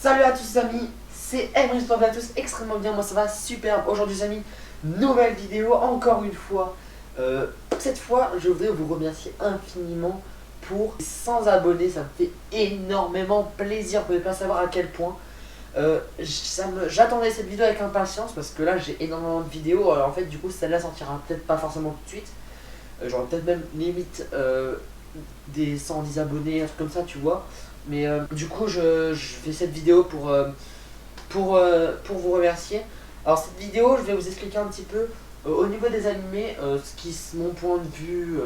Salut à tous les amis, c'est Emery, j'espère que vous allez tous extrêmement bien, moi ça va superbe. Aujourd'hui les amis, nouvelle vidéo encore une fois. Cette fois je voudrais vous remercier infiniment pour 100 abonnés, ça me fait énormément plaisir, vous ne pouvez pas savoir à quel point. J'attendais cette vidéo avec impatience parce que là j'ai énormément de vidéos, en fait du coup celle-là sortira peut-être pas forcément tout de suite. J'aurai peut-être même limite des 110 abonnés, un truc comme ça tu vois. Mais du coup je fais cette vidéo pour vous remercier. Alors cette vidéo je vais vous expliquer un petit peu au niveau des animés, mon point de vue,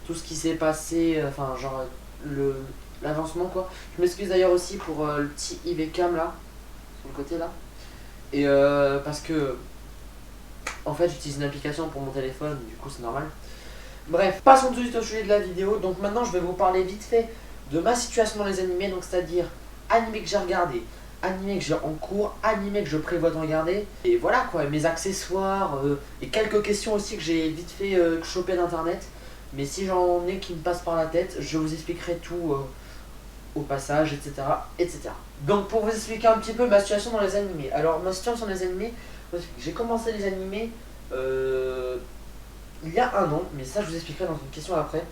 tout ce qui s'est passé, enfin genre l'avancement quoi. Je m'excuse d'ailleurs aussi pour le petit IVCam là, sur le côté là. Et parce que en fait j'utilise une application pour mon téléphone, du coup c'est normal. Bref, passons tout de suite au sujet de la vidéo. Donc maintenant je vais vous parler vite fait de ma situation dans les animés, donc c'est-à-dire animés que j'ai regardé, animés que j'ai en cours, animés que je prévois de regarder, et voilà quoi, mes accessoires, et quelques questions aussi que j'ai vite fait choper d'internet, mais si j'en ai qui me passent par la tête, je vous expliquerai tout au passage, etc., etc. Donc pour vous expliquer un petit peu ma situation dans les animés, alors ma situation dans les animés, j'ai commencé les animés il y a un an, mais ça je vous expliquerai dans une question après.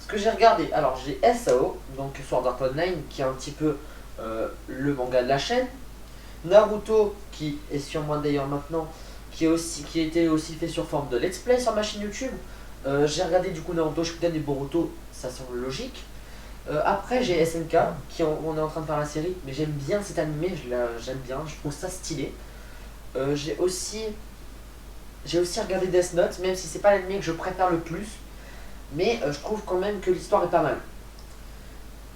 Ce que j'ai regardé, alors j'ai SAO, donc Sword Art Online, qui est un petit peu le manga de la chaîne. Naruto, qui est sur moi d'ailleurs maintenant, qui a été aussi fait sur forme de let's play sur ma chaîne YouTube. J'ai regardé du coup Naruto Shippuden et Boruto, ça semble logique. Après j'ai SNK, on est en train de faire la série, mais j'aime bien cet animé, j'aime bien, je trouve ça stylé. J'ai aussi regardé Death Note, même si c'est pas l'anime que je préfère le plus. Mais je trouve quand même que l'histoire est pas mal.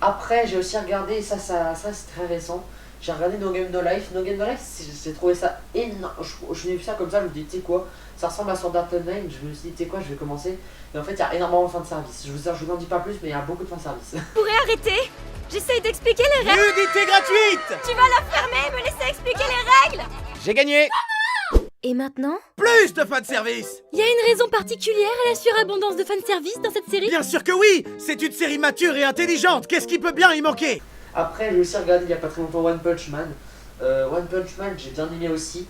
Après j'ai aussi regardé, ça c'est très récent, j'ai regardé No Game No Life. No Game No Life, j'ai trouvé ça énorme. Je l'ai vu ça comme ça, je me dis tu sais quoi, ça ressemble à Sword Art Online. Je me suis dit tu sais quoi, je vais commencer. Et en fait il y a énormément de fin de service. Je vous en dis pas plus, mais il y a beaucoup de fin de service. Vous pourrez arrêter? J'essaye d'expliquer les règles. Nudité gratuite! Tu vas la fermer et me laisser expliquer les règles? J'ai gagné! Et maintenant? Plus de fanservice! Y a une raison particulière à la surabondance de fanservice dans cette série? Bien sûr que oui! C'est une série mature et intelligente, qu'est-ce qui peut bien y manquer? Après j'ai aussi regardé il y a pas très longtemps One Punch Man. One Punch Man j'ai bien aimé aussi,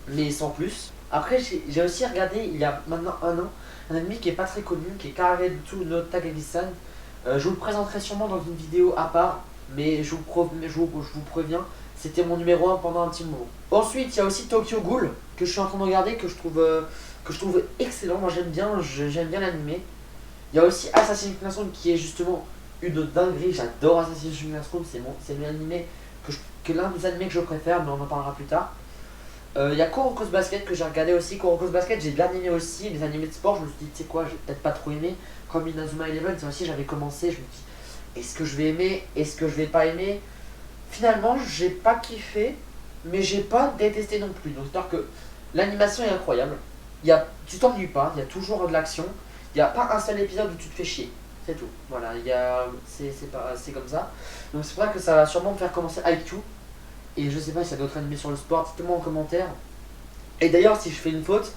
mais sans plus. Après j'ai aussi regardé il y a maintenant un an un anime qui est pas très connu, qui est Karaketsu no Takagi-san. Je vous le présenterai sûrement dans une vidéo à part, mais je vous préviens, c'était mon numéro 1 pendant un petit moment. Ensuite il y a aussi Tokyo Ghoul que je suis en train de regarder, que je trouve excellent. Moi j'aime bien l'anime. Il y a aussi Assassin's Classroom qui est justement une dinguerie, j'adore Assassin's Classroom, c'est l'anime que l'un des animés que je préfère, mais on en parlera plus tard. Il y a Kuroko's Basket que j'ai regardé aussi. Kuroko's Basket j'ai bien aimé aussi. Les animés de sport je me suis dit tu sais quoi, j'ai peut-être pas trop aimé. Comme Inazuma Eleven, ça aussi j'avais commencé, je me dis est-ce que je vais aimer, est-ce que je vais pas aimer. Finalement j'ai pas kiffé, mais j'ai pas détesté non plus. Donc c'est-à-dire que l'animation est incroyable. Tu t'ennuies pas, il y a toujours de l'action. Il n'y a pas un seul épisode où tu te fais chier. C'est tout. Voilà, c'est comme ça. Donc c'est pour ça que ça va sûrement me faire commencer IQ. Et je sais pas si ça doit être animé sur le sport, dites-le moi en commentaire. Et d'ailleurs si je fais une faute,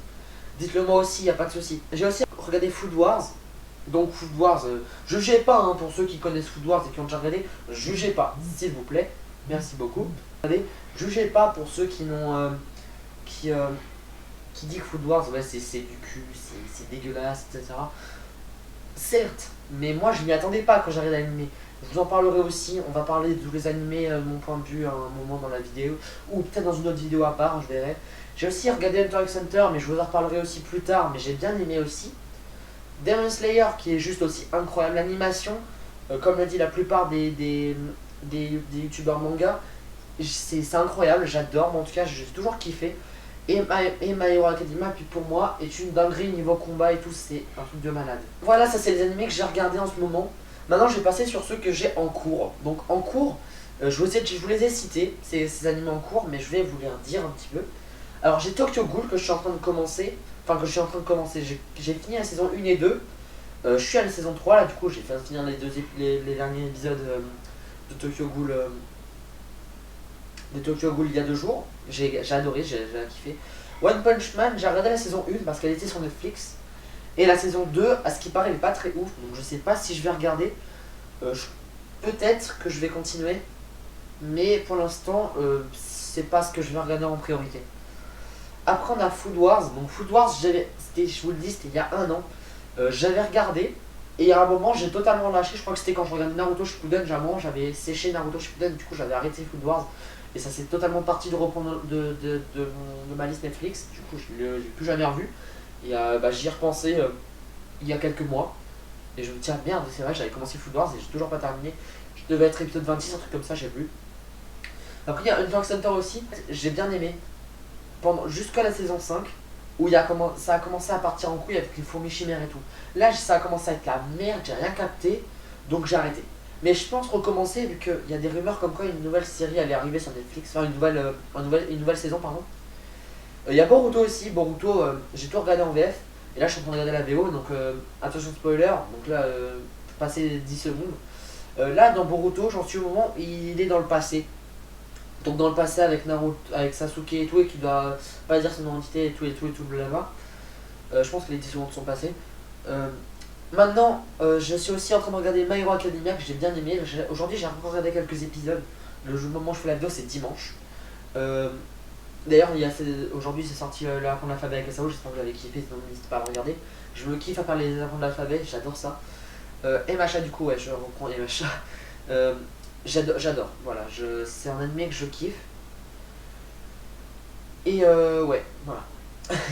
dites-le moi aussi, y a pas de souci. J'ai aussi regardé Food Wars. Donc Food Wars, jugez pas hein, pour ceux qui connaissent Food Wars et qui ont déjà regardé, jugez pas, s'il vous plaît. Merci beaucoup. Regardez, jugez pas pour ceux qui n'ont qui dit que Food Wars, ouais, c'est du cul, c'est dégueulasse, etc. Certes, mais moi je m'y attendais pas quand j'arrive à l'animé. Je vous en parlerai aussi, on va parler de tous les animés, mon point de vue à un moment dans la vidéo, ou peut-être dans une autre vidéo à part, je verrai. J'ai aussi regardé Hunter x Hunter, mais je vous en reparlerai aussi plus tard, mais j'ai bien aimé aussi. Demon Slayer qui est juste aussi incroyable, l'animation, comme l'a dit la plupart des youtubeurs manga, c'est incroyable, j'adore, mais en tout cas j'ai toujours kiffé. Et My Hero Academia, puis pour moi, est une dinguerie niveau combat et tout, c'est un truc de malade. Voilà, ça c'est les animés que j'ai regardés en ce moment. Maintenant je vais passer sur ceux que j'ai en cours. Donc en cours, je vous les ai cités, ces animés en cours, mais je vais vous les redire un petit peu. Alors j'ai Tokyo Ghoul que je suis en train de commencer, j'ai fini la saison 1 et 2. Je suis à la saison 3 là, du coup j'ai fait finir les derniers épisodes de Tokyo Ghoul. Il y a 2 jours, j'ai adoré, j'ai kiffé. One Punch Man, j'ai regardé la saison 1 parce qu'elle était sur Netflix. Et la saison 2, à ce qui paraît, elle est pas très ouf, donc je sais pas si je vais regarder. Peut-être que je vais continuer. mais pour l'instant, c'est pas ce que je vais regarder en priorité. Après, on a Food Wars. Donc, Food Wars, je vous le dis, c'était il y a un an. J'avais regardé, et à un moment, j'ai totalement lâché. Je crois que c'était quand je regardais Naruto Shippuden. À un moment, j'avais séché Naruto Shippuden, du coup, j'avais arrêté Food Wars. Et ça, c'est totalement parti de reprendre de ma liste Netflix. Du coup, je l'ai plus jamais revu. Et j'y ai repensé il y a quelques mois. Et je me dis, ah merde, c'est vrai, j'avais commencé Food Wars et j'ai toujours pas terminé. Je devais être épisode 26, un truc comme ça, j'ai vu. Après, il y a Hunter x Hunter aussi, j'ai bien aimé. Jusqu'à la saison 5, où ça a commencé à partir en couille avec les fourmis chimères et tout. Là, ça a commencé à être la merde, j'ai rien capté, donc j'ai arrêté. Mais je pense recommencer, vu qu'il y a des rumeurs comme quoi une nouvelle série allait arriver sur Netflix, enfin une nouvelle saison, pardon. Il y a Boruto aussi, Boruto, j'ai tout regardé en VF. Et là je suis en train de regarder la VO, donc attention spoiler, donc là, passer 10 secondes. Là dans Boruto, j'en suis au moment où il est dans le passé. Donc dans le passé avec Naruto, avec Sasuke et tout, et qui doit pas dire son identité et tout, blablabla. Je pense que les 10 secondes sont passées. Maintenant, je suis aussi en train de regarder My Hero Academia, que j'ai bien aimé. Aujourd'hui j'ai encore regardé quelques épisodes. Le moment où je fais la vidéo, c'est dimanche. D'ailleurs, aujourd'hui c'est sorti l'apprendre l'alphabet avec SAO, j'espère que vous l'avez kiffé, sinon n'hésitez pas à le regarder. Je me kiffe à faire les apprendre l'alphabet, j'adore ça. MHA du coup, ouais, je reprends MHA. J'adore, voilà, c'est un animé que je kiffe. Et ouais, voilà.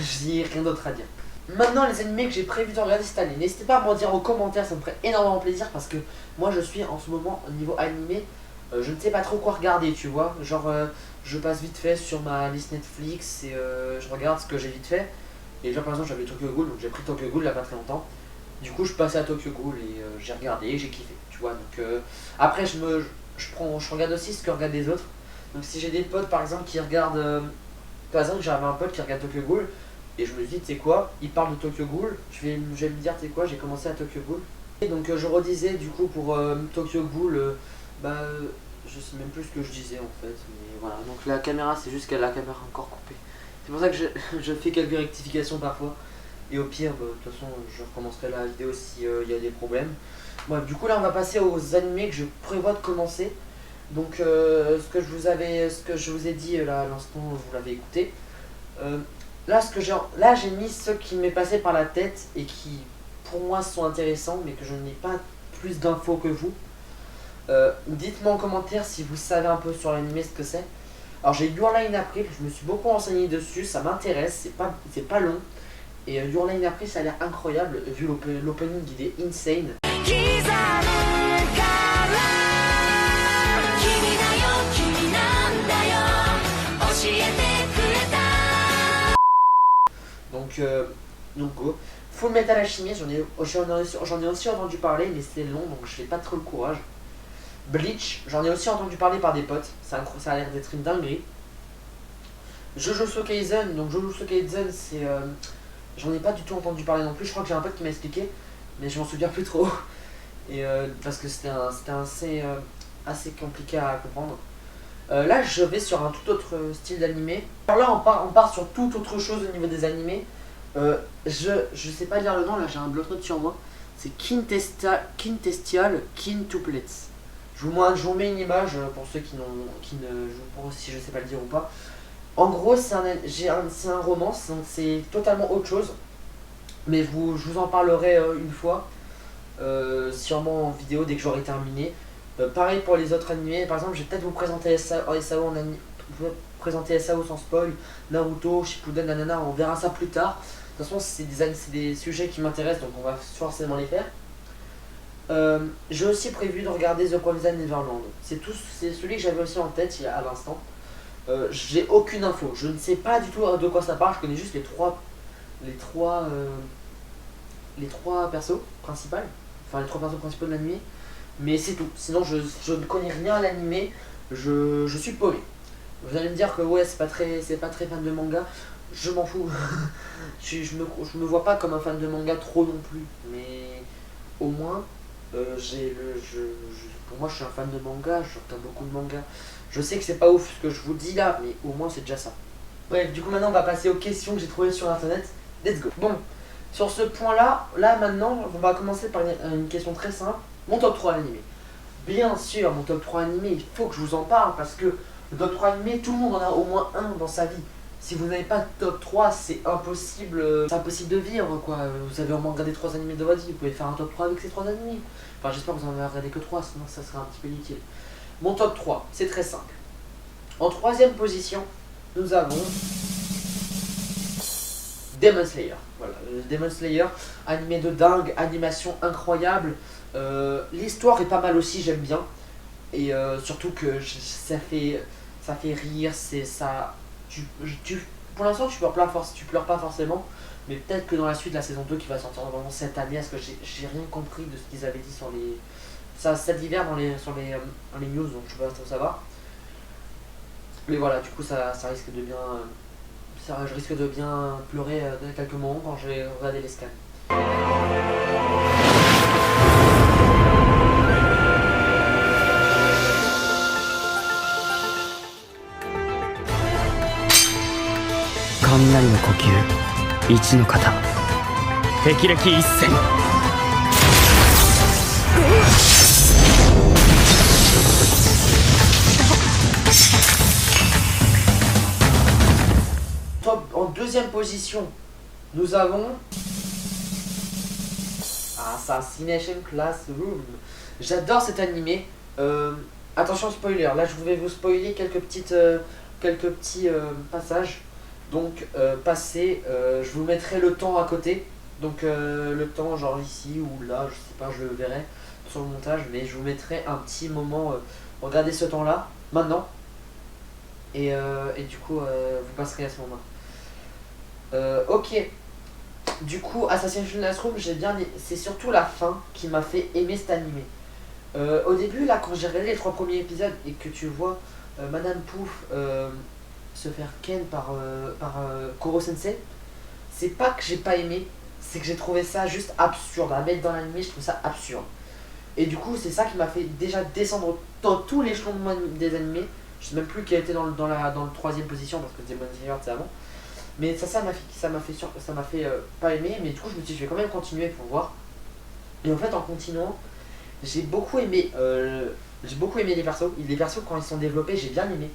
J'ai rien d'autre à dire. Maintenant, les animés que j'ai prévu de regarder cette année, n'hésitez pas à m'en dire en commentaire, ça me ferait énormément plaisir parce que moi je suis en ce moment au niveau animé, je ne sais pas trop quoi regarder, tu vois. Genre, je passe vite fait sur ma liste Netflix et je regarde ce que j'ai vite fait. Et genre, par exemple, j'avais Tokyo Ghoul, donc j'ai pris Tokyo Ghoul il n'y a pas très longtemps. Du coup, je passais à Tokyo Ghoul et j'ai regardé, j'ai kiffé, tu vois. Donc, après, je regarde aussi ce que regardent les autres. Donc, si j'ai des potes par exemple qui regardent, par exemple, j'avais un pote qui regarde Tokyo Ghoul. Et je me dis, tu sais quoi, il parle de Tokyo Ghoul, je vais me dire, tu sais quoi, j'ai commencé à Tokyo Ghoul. Et donc je redisais du coup pour Tokyo Ghoul, je sais même plus ce que je disais en fait, mais voilà. Donc la caméra, c'est juste qu'elle a la caméra encore coupée. C'est pour ça que je fais quelques rectifications parfois. Et au pire, de toute façon, je recommencerai la vidéo s'il y a des problèmes. Bref, du coup là on va passer aux animés que je prévois de commencer. Donc ce que je vous ai dit là à l'instant, vous l'avez écouté. Là, j'ai mis ceux qui m'est passé par la tête et qui, pour moi, sont intéressants, mais que je n'ai pas plus d'infos que vous. Dites-moi en commentaire si vous savez un peu sur l'anime ce que c'est. Alors, j'ai Your Line April, je me suis beaucoup renseigné dessus, ça m'intéresse, c'est pas long. Et Your Line April, ça a l'air incroyable, vu l'opening, il est insane. Donc go. Full Metal Alchemist, j'en ai aussi entendu parler, mais c'est long donc je n'ai pas trop le courage. Bleach, j'en ai aussi entendu parler par des potes, ça a l'air d'être une dinguerie. Jujutsu Kaisen, donc Jujutsu Kaisen c'est... j'en ai pas du tout entendu parler non plus, je crois que j'ai un pote qui m'a expliqué, mais je m'en souviens plus trop. Et parce que c'était assez compliqué à comprendre. Là je vais sur un tout autre style d'animé. Alors là on part sur toute autre chose au niveau des animés. Je sais pas lire le nom, là j'ai un bloc-notes sur moi. C'est Quintestial Quintuplets. Je vous mets une image pour ceux qui ne jouent pas, si je sais pas le dire ou pas. En gros c'est un romance, donc c'est totalement autre chose. Mais je vous en parlerai une fois, sûrement en vidéo dès que j'aurai terminé. Pareil pour les autres animés, par exemple je vais peut-être vous présenter SAO présenter SAO sans spoil, Naruto, Shippuden, nanana, on verra ça plus tard. De toute façon c'est des sujets qui m'intéressent donc on va forcément les faire. J'ai aussi prévu de regarder The Promised Neverland. C'est celui que j'avais aussi en tête à l'instant. J'ai aucune info, je ne sais pas du tout de quoi ça parle, je connais juste les trois persos principaux, enfin les trois persos principaux de l'anime. Mais c'est tout, sinon je ne connais rien à l'anime, je suis paumé. Vous allez me dire que ouais c'est pas très fan de manga, je m'en fous. je me vois pas comme un fan de manga trop non plus, mais au moins pour moi je suis un fan de manga, je regarde beaucoup de manga. Je sais que c'est pas ouf ce que je vous dis là, mais au moins c'est déjà ça. Bref, du coup maintenant on va passer aux questions que j'ai trouvées sur internet. Let's go. Bon, sur ce point là maintenant on va commencer par une question très simple. Mon top 3 animé. bien sûr, mon top 3 animé, il faut que je vous en parle parce que le top 3 animé, tout le monde en a au moins un dans sa vie. Si vous n'avez pas de top 3, c'est impossible, de vivre quoi. Vous avez au moins regardé 3 animés de votre vie, vous pouvez faire un top 3 avec ces 3 animés. Enfin, j'espère que vous en avez regardé que 3, sinon ça serait un petit peu inutile. Mon top 3, c'est très simple. En troisième position, nous avons Demon Slayer. Voilà, Demon Slayer, animé de dingue, animation incroyable. L'histoire est pas mal aussi, j'aime bien. Et surtout que ça fait rire, c'est ça. Pour l'instant, tu pleures pas forcément. Mais peut-être que dans la suite, la saison 2 qui va sortir vraiment cette année, parce que j'ai rien compris de ce qu'ils avaient dit sur les. Ça divers dans les news, donc je peux pas trop savoir. Mais voilà, du coup, ça risque de bien. Je risque de bien pleurer dans quelques moments quand je vais regarder les scans. Kaminari no Kokyu, Ichi no Kata. Tekireki Isen. En deuxième position, nous avons Assassination Classroom. J'adore cet animé. Attention spoiler, là je vais vous spoiler quelques petits passages. Donc je vous mettrai le temps à côté. Donc le temps genre ici ou là, je sais pas, je le verrai sur le montage, mais je vous mettrai un petit moment. Regardez ce temps là, maintenant. Et du coup vous passerez à ce moment. Ok. Du coup, Assassination Classroom, c'est surtout la fin qui m'a fait aimer cet animé. Au début, là, quand j'ai regardé les 3 premiers épisodes et que tu vois Madame Pouf se faire ken par Koro Sensei, c'est pas que j'ai pas aimé, c'est que j'ai trouvé ça juste absurde. À mettre dans l'animé, je trouve ça absurde. Et du coup, c'est ça qui m'a fait déjà descendre dans tous les échelons des animés. Je sais même plus qui a été dans le 3ème position parce que Demon Slayer c'est avant. Mais ça m'a fait pas aimer, mais du coup je me suis dit je vais quand même continuer pour voir. Et en fait en continuant, j'ai beaucoup aimé les persos quand ils sont développés, j'ai bien aimé.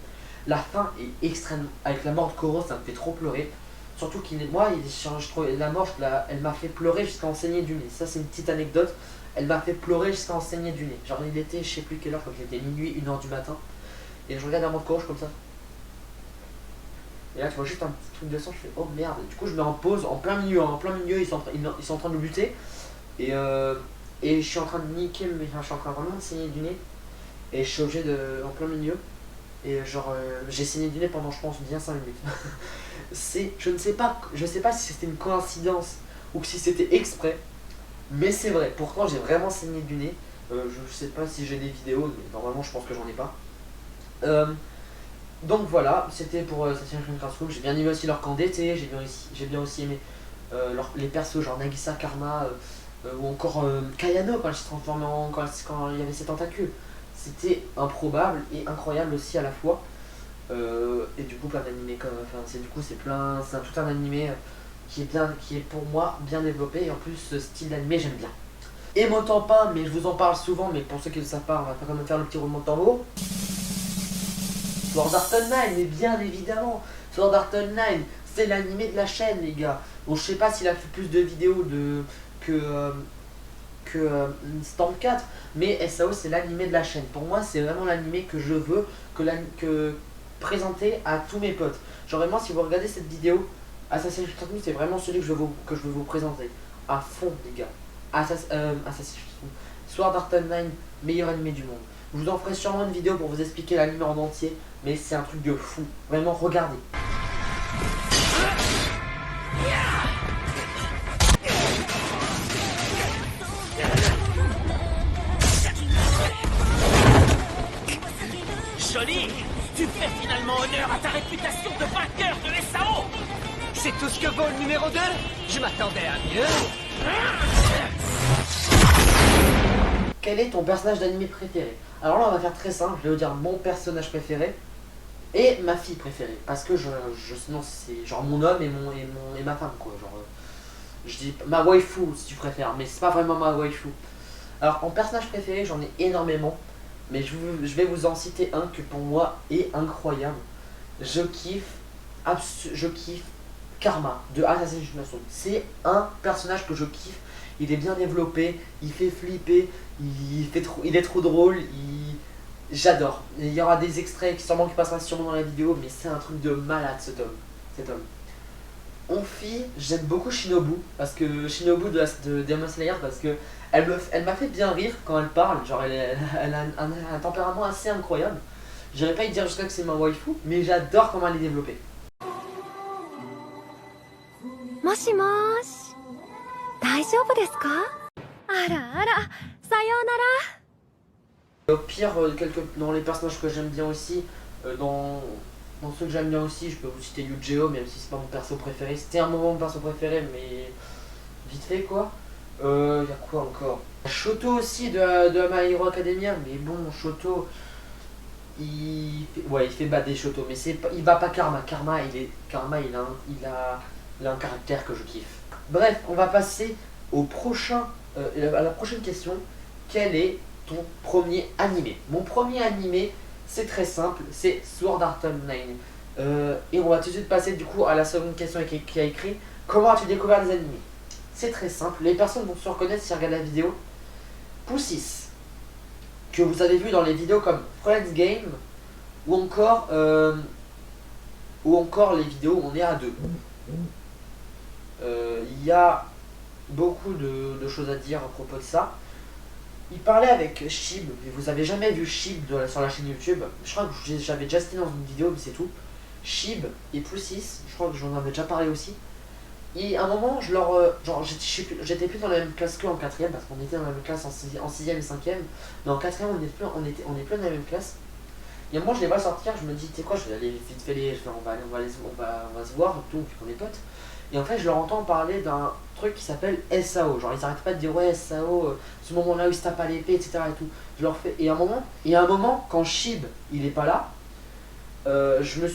La fin est extrême, avec la mort de Koro ça me fait trop pleurer. Surtout je trouve la mort elle m'a fait pleurer jusqu'à en saigner du nez. Ça c'est une petite anecdote, elle m'a fait pleurer jusqu'à en saigner du nez. Genre il était je sais plus quelle heure, comme il était minuit, 1h du matin. Et je regarde la mort de Koro comme ça. Et là tu vois juste un petit truc de sang, je fais oh merde. Du coup je mets en pause en plein milieu, ils sont en train de me buter. Et je suis en train de niquer, je suis en train vraiment de saigner du nez. Et je suis obligé en plein milieu. Et j'ai saigné du nez pendant je pense bien 5 minutes. Je sais pas si c'était une coïncidence ou si c'était exprès. Mais c'est vrai, pourtant j'ai vraiment saigné du nez. Je sais pas si j'ai des vidéos, mais normalement je pense que j'en ai pas. Donc voilà, c'était pour Assassination Classroom. J'ai bien aimé aussi leur camp d'été, j'ai bien aussi aimé les persos genre Nagisa, Karma ou encore Kayano quand elle s'est transformée quand il y avait ses tentacules. C'était improbable et incroyable aussi à la fois. Et du coup plein d'animés c'est tout un animé qui est pour moi bien développé et en plus ce style d'animé j'aime bien. Et m'entends pas, mais je vous en parle souvent, mais pour ceux qui ne savent pas, on va quand même faire le petit roulement de tambour. Sword Art Online, mais bien évidemment, Sword Art Online, c'est l'animé de la chaîne, les gars. Bon, je sais pas s'il a fait plus de vidéos que Storm 4, mais SAO c'est l'animé de la chaîne. Pour moi, c'est vraiment l'animé que je veux que présenter à tous mes potes. Genre vraiment, si vous regardez cette vidéo, Assassin's Creed, c'est vraiment celui que je veux vous présenter. À fond, les gars. Assassin's Creed, Sword Art Online, meilleur animé du monde. Je vous en ferai sûrement une vidéo pour vous expliquer l'anime en entier, mais c'est un truc de fou. Vraiment, regardez. Joli! Tu fais finalement honneur à ta réputation de vainqueur de SAO! C'est tout ce que vaut le numéro 2? Je m'attendais à mieux. Quel est ton personnage d'anime préféré? Alors là on va faire très simple, je vais vous dire mon personnage préféré et ma fille préférée. Parce que sinon c'est genre mon homme et ma femme quoi. Genre je dis ma waifu si tu préfères, mais c'est pas vraiment ma waifu. Alors en personnage préféré j'en ai énormément. Mais je vais vous en citer un que pour moi est incroyable. Je kiffe, je kiffe Karma de Assassin's Creed. C'est un personnage que je kiffe. Il est bien développé, il fait flipper, il est trop drôle, j'adore. Il y aura des extraits qui passeront sûrement dans la vidéo, mais c'est un truc de malade cet homme. En fille, j'aime beaucoup Shinobu, parce que Shinobu de Demon Slayer, parce que elle m'a fait bien rire quand elle parle. Genre elle a un tempérament assez incroyable. J'irais pas y dire jusqu'à que c'est ma waifu, mais j'adore comment elle est développée. もしもーし、大丈夫ですか？あらあら、さようなら。 Au pire, dans les personnages que j'aime bien aussi, dans ceux que j'aime bien aussi, je peux vous citer Yu-Gi-Oh, même si c'est pas mon perso préféré. C'était un moment mon perso préféré, mais vite fait quoi. Y'a quoi encore? Shoto aussi de My Hero Academia, mais bon, Shoto, il fait bader Shoto, mais il va pas Karma. Karma, il a un caractère que je kiffe. Bref, on va passer au à la prochaine question. Quel est ton premier animé? Mon premier animé, c'est très simple, c'est Sword Art Online. Et on va tout de suite passer du coup à la seconde question qui a écrit: comment as-tu découvert les animés? C'est très simple, les personnes vont se reconnaître si elles regardent la vidéo. Poussis, que vous avez vu dans les vidéos comme Friends Game, ou encore les vidéos où on est à deux. Il y a beaucoup de choses à dire à propos de ça. Il parlait avec Shib, mais vous avez jamais vu Shib sur la chaîne YouTube. Je crois que j'avais déjà cité dans une vidéo, mais c'est tout. Shib et Poussis, je crois que j'en avais déjà parlé aussi. Et à un moment, j'étais plus dans la même classe qu'en 4ème, parce qu'on était dans la même classe en 6ème et 5ème. Mais en 4ème, on est plus dans la même classe. Et à un moment, je les vois sortir, je me dis, tu sais quoi, je vais aller vite fait on va se voir, tout, puis on est potes. Et en fait, je leur entends parler d'un truc qui s'appelle SAO. Genre, ils arrêtent pas de dire, ouais, SAO, ce moment-là où ils se tapent à l'épée, etc. et tout. Je leur fais. Et à un moment, quand Shib, il est pas là, je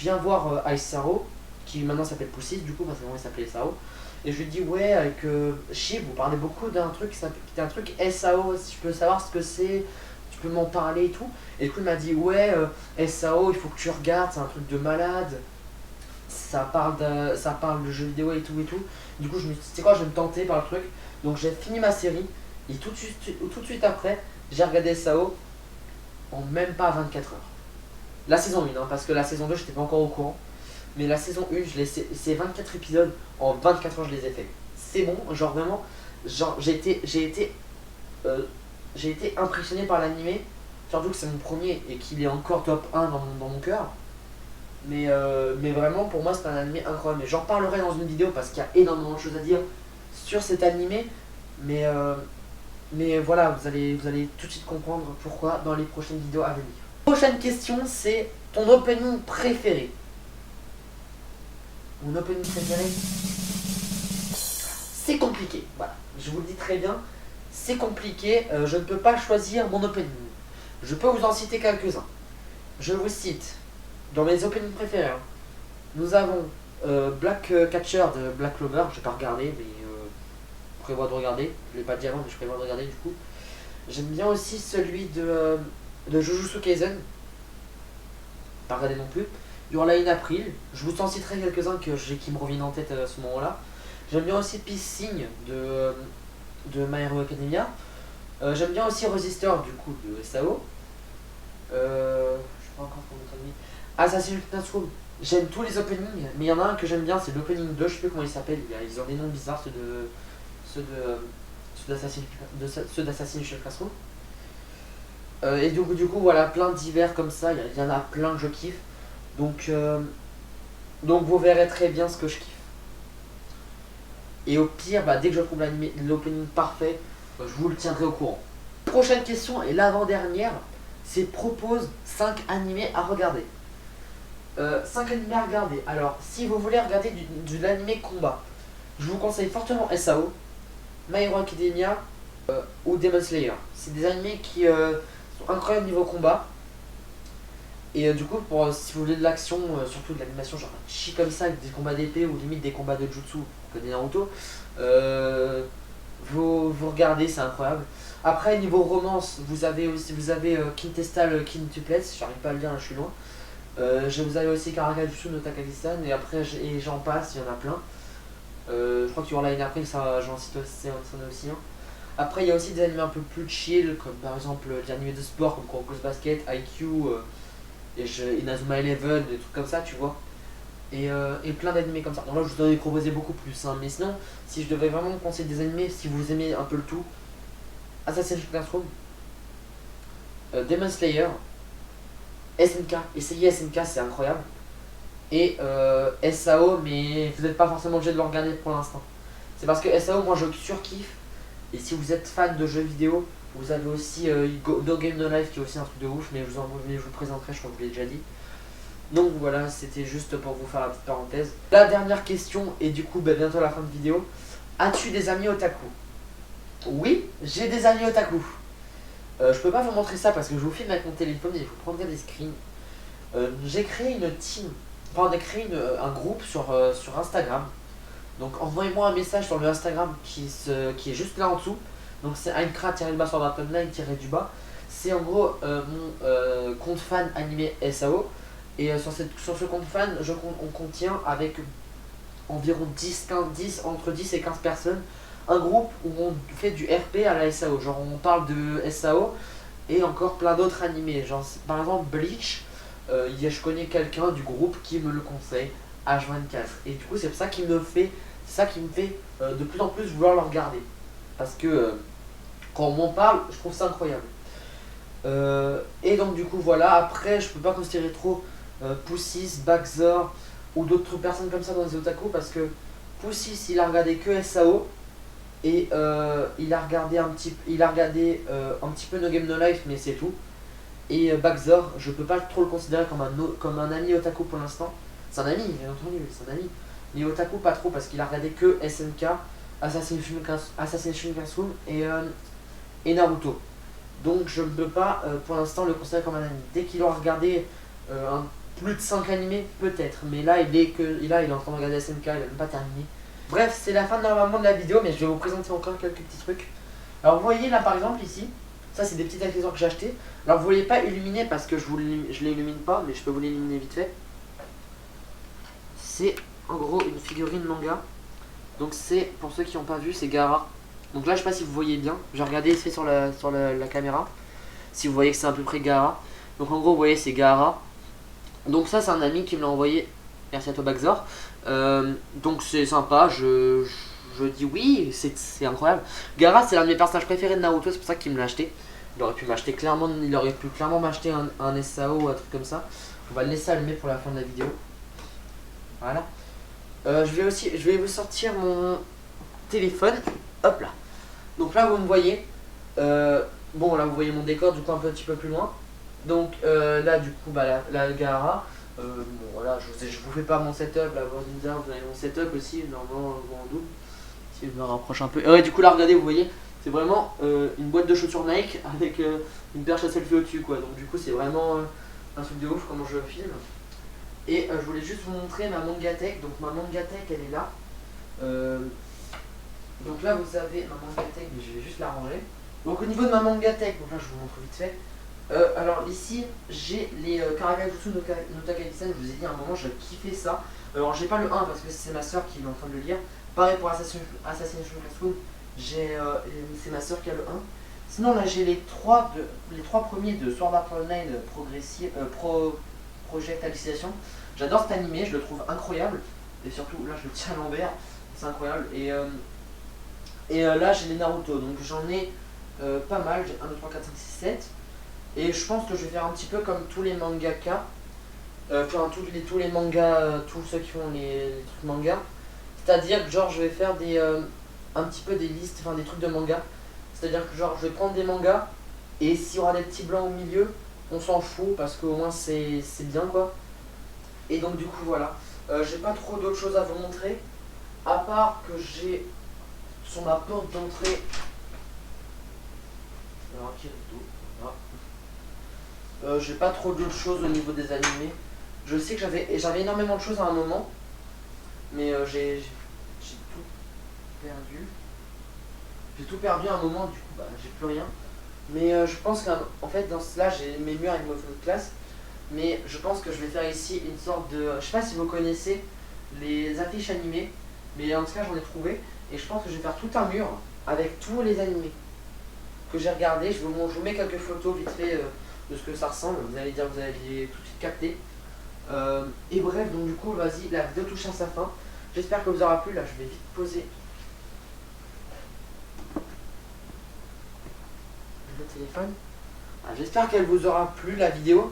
viens voir Aisaro, qui maintenant s'appelle Poussis, du coup, parce qu'avant il s'appelait SAO. Et je lui dis, ouais, avec Shib, vous parlez beaucoup d'un truc qui était un truc SAO, si je peux savoir ce que c'est, tu peux m'en parler et tout. Et du coup, il m'a dit, ouais, SAO, il faut que tu regardes, c'est un truc de malade. Ça parle de jeux vidéo et tout. Du coup, je me suis dit, c'est quoi, je vais me tenter par le truc. Donc, j'ai fini ma série. Et tout de suite après, j'ai regardé SAO en même pas 24 heures. La saison 1, hein, parce que la saison 2, j'étais pas encore au courant. Mais la saison 1, c'est 24 épisodes, en 24 heures, je les ai fait. C'est bon, genre vraiment, j'ai été impressionné par l'animé. Surtout que c'est mon premier et qu'il est encore top 1 dans mon cœur. Mais vraiment, pour moi, c'est un animé incroyable. Mais j'en parlerai dans une vidéo parce qu'il y a énormément de choses à dire sur cet animé. Mais voilà, vous allez tout de suite comprendre pourquoi dans les prochaines vidéos à venir. Prochaine question, c'est ton opening préféré. Mon opening préféré, c'est compliqué. Voilà, je vous le dis très bien, c'est compliqué. Je ne peux pas choisir mon opening. Je peux vous en citer quelques-uns. Je vous cite. Dans mes openings préférés, hein, nous avons Black Catcher de Black Clover, je n'ai pas regardé, mais je prévois de regarder. Je ne l'ai pas dit avant, mais je prévois de regarder du coup. J'aime bien aussi celui de Jujutsu Kaisen, pas regardé non plus. Your Lie in April, je vous en citerai quelques-uns qui me reviennent en tête à ce moment-là. J'aime bien aussi Peace Sign de My Hero Academia. J'aime bien aussi Resistor du coup de SAO. Je sais pas encore comment traduire. Assassin's Creed Classroom, j'aime tous les openings, mais il y en a un que j'aime bien, c'est l'opening 2, je sais plus comment il s'appelle, ils ont des noms bizarres, ceux d'Assassin's Creed Classroom. Et du coup, voilà, plein divers comme ça, il y en a plein que je kiffe. Donc vous verrez très bien ce que je kiffe. Et au pire, dès que je trouve l'opening parfait, je vous le tiendrai au courant. Prochaine question, et l'avant-dernière, c'est propose 5 animés à regarder. 5 animés à regarder. Alors, si vous voulez regarder de l'animé combat, je vous conseille fortement SAO, My Hero Academia ou Demon Slayer. C'est des animés qui sont incroyables niveau combat. Et du coup, si vous voulez de l'action, surtout de l'animation genre chi comme ça, avec des combats d'épée ou limite des combats de jutsu, comme des Naruto, vous regardez, c'est incroyable. Après niveau romance, vous avez Quintessal Quintuplets, j'arrive pas à le dire, là, je suis loin. Vous avez aussi Karakajutsu no Takagi-san, et après et j'en passe, il y en a plein. Je crois que Your Line April, ça j'en cite aussi, hein. Après il y a aussi des animés un peu plus chill, comme par exemple des animés de sport comme Kuroko's Basket, IQ, Inazuma Eleven, des trucs comme ça, tu vois. Et plein d'animés comme ça. Donc là je vous en ai proposé beaucoup plus, hein. Mais sinon, si je devais vraiment vous conseiller des animés, si vous aimez un peu le tout, Assassin's Classroom, Demon Slayer, SNK, essayez SNK, c'est incroyable. Et SAO, mais vous n'êtes pas forcément obligé de le regarder pour l'instant. C'est parce que SAO, moi je surkiffe. Et si vous êtes fan de jeux vidéo, vous avez aussi No Game No Life qui est aussi un truc de ouf, mais je vous le présenterai, je crois que je vous l'ai déjà dit. Donc voilà, c'était juste pour vous faire la petite parenthèse. La dernière question, et du coup bientôt la fin de vidéo. As-tu des amis otaku? Oui, j'ai des amis otaku. Je peux pas vous montrer ça parce que je vous filme avec mon téléphone et je vous prendrai des screens. J'ai créé une team, enfin on a créé un groupe sur Instagram. Donc envoyez-moi un message sur le Instagram qui est juste là en dessous. Donc c'est ainkra-sword-online-du-bas. C'est en gros mon compte fan animé SAO. Et sur ce compte fan, on contient avec environ entre 10 et 15 personnes un groupe où on fait du RP à la SAO. Genre on parle de SAO et encore plein d'autres animés. Genre par exemple Bleach, je connais quelqu'un du groupe qui me le conseille H24. Et du coup c'est ça qui me fait de plus en plus vouloir le regarder. Parce que quand on m'en parle, je trouve ça incroyable. Et donc du coup voilà, après je peux pas considérer trop Poussis, Baxor ou d'autres personnes comme ça dans les otaku parce que Poussis il a regardé que SAO et il a regardé un petit peu No Game No Life mais c'est tout. Et Baxor, je peux pas trop le considérer comme un ami otaku pour l'instant. C'est un ami, bien entendu, c'est un ami. Mais otaku pas trop parce qu'il a regardé que SNK, Assassin's Classroom et Naruto. Donc je ne peux pas pour l'instant le considérer comme un ami. Dès qu'il aura regardé plus de 5 animés, peut-être. Mais là il est en train de regarder SNK, il n'a même pas terminé. Bref, c'est la fin normalement de la vidéo, mais je vais vous présenter encore quelques petits trucs. Alors vous voyez là par exemple ici, ça c'est des petits accessoires que j'ai achetés. Alors vous voyez pas illuminé parce que je l'illumine pas, mais je peux vous l'illuminer vite fait. C'est en gros une figurine manga. Donc c'est, pour ceux qui n'ont pas vu, c'est Gaara. Donc là je sais pas si vous voyez bien, j'ai regardé fait sur la caméra. Si vous voyez que c'est à peu près Gaara. Donc en gros vous voyez c'est Gaara. Donc ça c'est un ami qui me l'a envoyé. Merci à toi Baxor. Donc c'est sympa, je dis oui, c'est incroyable. Gaara c'est l'un de mes personnages préférés de Naruto, c'est pour ça qu'il me l'a acheté. Il aurait pu clairement m'acheter un SAO ou un truc comme ça. On va le laisser allumer pour la fin de la vidéo. Voilà. Je vais vous sortir mon téléphone. Hop là. Donc là vous me voyez. Bon là vous voyez mon décor du coup un petit peu plus loin. Donc là du coup la Gaara. Bon voilà, je vous fais pas mon setup là, vous avez mon setup aussi, normalement en double. Si je me rapproche un peu. Ouais du coup là regardez, vous voyez, c'est vraiment une boîte de chaussures Nike avec une perche à selfie au dessus quoi. Donc du coup c'est vraiment un truc de ouf comment je filme. Et je voulais juste vous montrer ma Mangatech. Donc ma Mangatech elle est là. Donc là vous avez ma Mangatech, mais je vais juste la ranger. Donc au niveau de ma Mangatech, donc là je vous montre vite fait. Alors ici j'ai les Karakajutsu no Takagi-san, je vous ai dit à un moment je kiffais ça. Alors j'ai pas le 1 parce que c'est ma soeur qui est en train de le lire. Pareil pour Assassin's Classroom, c'est ma soeur qui a le 1. Sinon là j'ai les trois premiers de Sword Art Online Project Alicization. J'adore cet animé, je le trouve incroyable. Et surtout là je le tiens à l'envers, c'est incroyable. Et là j'ai les Naruto, donc j'en ai pas mal, j'ai 1, 2, 3, 4, 5, 6, 7. Et je pense que je vais faire un petit peu comme tous les mangaka. Enfin tous les mangas, tous ceux qui font les trucs manga. C'est-à-dire que genre je vais faire un petit peu des listes, enfin des trucs de manga. C'est-à-dire que genre je vais prendre des mangas et s'il y aura des petits blancs au milieu, on s'en fout parce qu'au moins c'est bien quoi. Et donc du coup voilà, j'ai pas trop d'autres choses à vous montrer. À part que j'ai sur ma porte d'entrée. Alors qui est tout. J'ai pas trop d'autres choses au niveau des animés. Je sais que j'avais énormément de choses à un moment, mais j'ai tout perdu. J'ai tout perdu à un moment, du coup bah j'ai plus rien. Mais je pense qu'en fait dans cela j'ai mes murs avec mon photo de classe. Mais je pense que je vais faire ici une sorte de... Je sais pas si vous connaissez les affiches animées, mais en tout cas j'en ai trouvé. Et je pense que je vais faire tout un mur avec tous les animés que j'ai regardé. Je vous mets quelques photos vite fait de ce que ça ressemble. Vous allez dire, vous allez tout de suite capter. Et bref, donc du coup, vas-y, la vidéo touche à sa fin. J'espère que vous aura plu. Là, je vais vite poser le téléphone. J'espère qu'elle vous aura plu, la vidéo.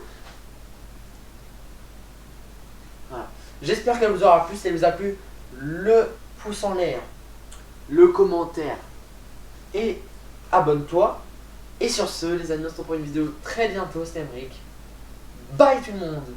Voilà. J'espère qu'elle vous aura plu. Si elle vous a plu, le pouce en l'air, le commentaire et abonne-toi. Et sur ce, les amis, on se retrouve pour une vidéo très bientôt. C'était Emric. Bye tout le monde.